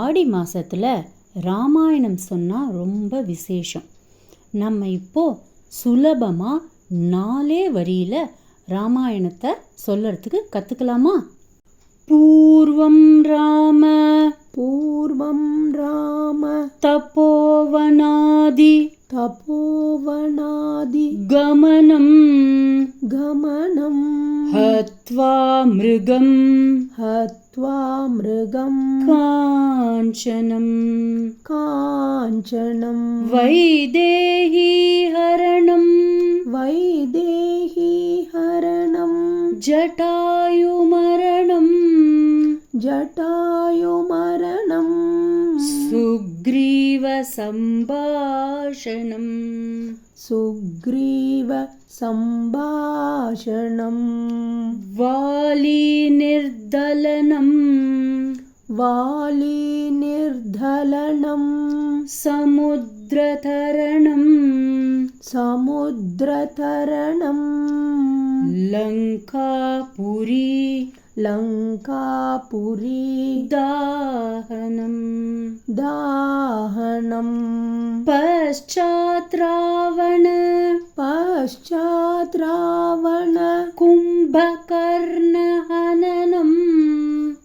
ஆடி மாசத்துல ராமாயணம் சொன்னா ரொம்ப விசேஷம். நம்ம இப்போ சுலபமா 4 வரியில ராமாயணத்தை சொல்லறதுக்கு கத்துக்கலாமா? பூர்வம் ராம தபோவனாதி கமனம் ஹத்வா மிருகம் காஞ்சனம் வைதேஹி ஹரணம் ஜட்டாயுமரணம் சுக்ரீவ சம்பாஷணம் வாலி நிர்தலனம் சமுத்ரதரணம் லங்காபுரி தாஹனம் பశ్చాத் ராவண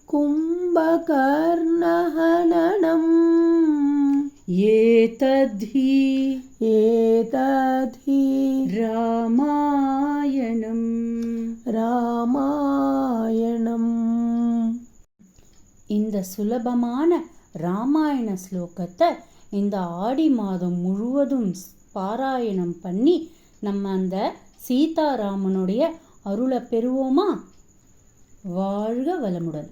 கும்பகர்ணஹனனம் ஏதத்ஹி ராமாயணம். இந்த சுலபமான ராமாயண ஸ்லோகத்தை இந்த ஆடி மாதம் முழுவதும் பாராயணம் பண்ணி நம்ம அந்த சீதாராமனுடைய அருளை பெறுவோமா? வாழ்க வளமுடன்.